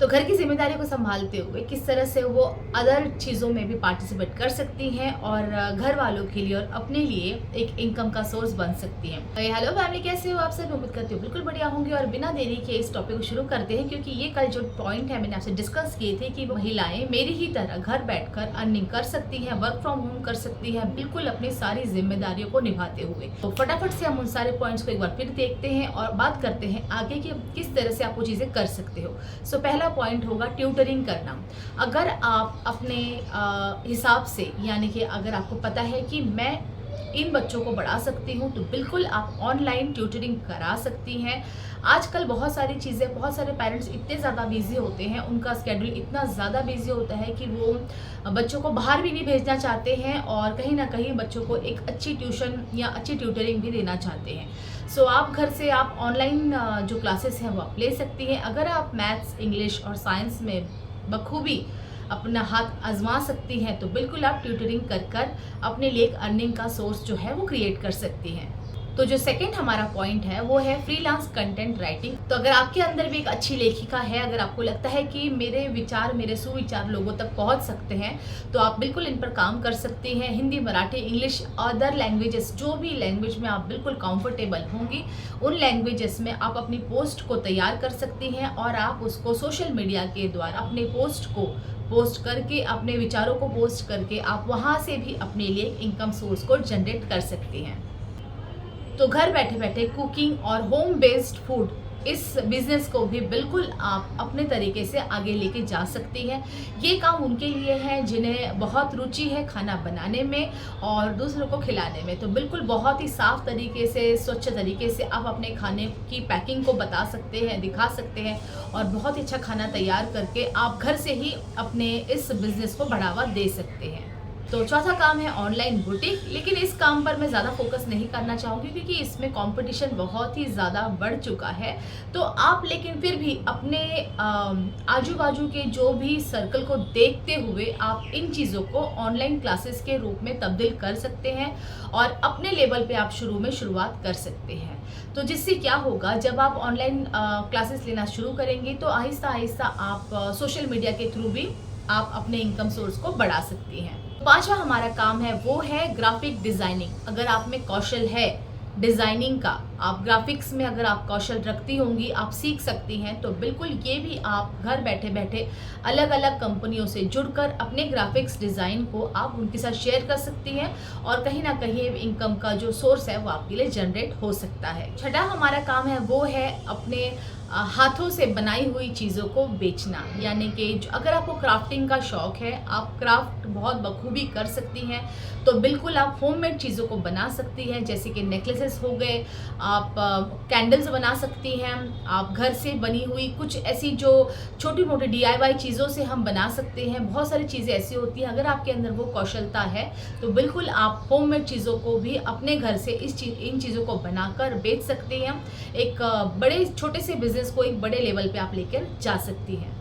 तो घर की ज़िम्मेदारी को सँभालते हुए किस तरह से वो अदर चीज़ों में भी पार्टिसिपेट कर सकती हैं और घर वालों के लिए और अपने लिए एक इनकम का सोर्स बन सकती हैं। हेलो फैमिली, कैसे हो आप सब? उम्मीद करती हूँ बिल्कुल बढ़िया होंगे। और बिना देरी के इस टॉपिक को शुरू करते हैं, क्योंकि ये कल जो पॉइंट है मैंने आपसे डिस्कस किए थे कि महिलाएं मेरी ही तरह घर बैठकर अर्निंग कर सकती हैं, वर्क फ्रॉम होम कर सकती हैं, बिल्कुल अपनी सारी जिम्मेदारियों को निभाते हुए। तो फटाफट से हम उन सारे पॉइंट्स को एक बार फिर देखते हैं और बात करते हैं आगे कि किस तरह से आप वो चीज़ें कर सकते हो। सो पहला पॉइंट होगा ट्यूटरिंग करना। अगर आप अपने हिसाब से, यानी कि अगर आपको पता है कि मैं इन बच्चों को बढ़ा सकती हूँ, तो बिल्कुल आप ऑनलाइन ट्यूटरिंग करा सकती हैं। आजकल बहुत सारी चीज़ें, बहुत सारे पेरेंट्स इतने ज़्यादा बिजी होते हैं, उनका स्केड्यूल इतना ज़्यादा बिजी होता है कि वो बच्चों को बाहर भी नहीं भेजना चाहते हैं और कहीं ना कहीं बच्चों को एक अच्छी ट्यूशन या अच्छी ट्यूटरिंग भी देना चाहते हैं। सो आप घर से आप ऑनलाइन जो क्लासेस हैं वो आप ले सकती हैं। अगर आप मैथ्स, इंग्लिश और साइंस में बखूबी अपना हाथ आजमा सकती हैं, तो बिल्कुल आप ट्यूटरिंग कर अपने लिए एक अर्निंग का सोर्स जो है वो क्रिएट कर सकती हैं। तो जो सेकंड हमारा पॉइंट है वो है फ्रीलांस कंटेंट राइटिंग। तो अगर आपके अंदर भी एक अच्छी लेखिका है, अगर आपको लगता है कि मेरे विचार, मेरे सुविचार लोगों तक पहुंच सकते हैं, तो आप बिल्कुल इन पर काम कर सकती हैं। Hindi, Marathi, English, other languages, जो भी लैंग्वेज में आप बिल्कुल कंफर्टेबल होंगी, उन लैंग्वेजेस में आप अपनी पोस्ट को तैयार कर सकती हैं और आप उसको सोशल मीडिया के द्वारा अपने पोस्ट को पोस्ट करके, अपने विचारों को पोस्ट करके आप वहाँ से भी अपने लिए इनकम सोर्स को जनरेट कर सकती हैं। तो घर बैठे बैठे कुकिंग और होम बेस्ड फूड, इस बिज़नेस को भी बिल्कुल आप अपने तरीके से आगे लेके जा सकती हैं। ये काम उनके लिए है जिन्हें बहुत रुचि है खाना बनाने में और दूसरों को खिलाने में। तो बिल्कुल बहुत ही साफ़ तरीके से, स्वच्छ तरीके से आप अपने खाने की पैकिंग को बता सकते हैं, दिखा सकते हैं और बहुत ही अच्छा खाना तैयार करके आप घर से ही अपने इस बिज़नेस को बढ़ावा दे सकते हैं। तो चौथा काम है ऑनलाइन बुटीक। लेकिन इस काम पर मैं ज़्यादा फोकस नहीं करना चाहूँगी, क्योंकि इसमें कंपटीशन बहुत ही ज़्यादा बढ़ चुका है। तो आप लेकिन फिर भी अपने आजू बाजू के जो भी सर्कल को देखते हुए आप इन चीज़ों को ऑनलाइन क्लासेस के रूप में तब्दील कर सकते हैं और अपने लेवल पे आप शुरू में शुरुआत कर सकते हैं। तो जिससे क्या होगा, जब आप ऑनलाइन क्लासेस लेना शुरू करेंगे तो आहिस्ता आहिस्ता आप सोशल मीडिया के थ्रू भी आप अपने इनकम सोर्स को बढ़ा सकती हैं। पांचवा हमारा काम है वो है ग्राफिक डिज़ाइनिंग। अगर आप में कौशल है डिज़ाइनिंग का, आप ग्राफिक्स में अगर आप कौशल रखती होंगी, आप सीख सकती हैं, तो बिल्कुल ये भी आप घर बैठे बैठे अलग अलग कंपनियों से जुड़कर अपने ग्राफिक्स डिज़ाइन को आप उनके साथ शेयर कर सकती हैं और कहीं ना कहीं इनकम का जो सोर्स है वो आपके लिए जनरेट हो सकता है। छठा हमारा काम है वो है अपने हाथों से बनाई हुई चीज़ों को बेचना। यानी कि अगर आपको क्राफ्टिंग का शौक़ है, आप क्राफ्ट बहुत बखूबी कर सकती हैं, तो बिल्कुल आप होममेड चीज़ों को बना सकती हैं। जैसे कि नेकलेसेस हो गए, आप कैंडल्स बना सकती हैं, आप घर से बनी हुई कुछ ऐसी जो छोटी मोटी DIY चीज़ों से हम बना सकते हैं। बहुत सारी चीज़ें ऐसी होती हैं, अगर आपके अंदर वो कौशलता है तो बिल्कुल आप होममेड चीज़ों को भी अपने घर से इन चीज़ों को बनाकर बेच सकते हैं। एक बड़े छोटे से बिजनेस को एक बड़े लेवल पे आप लेकर जा सकती हैं।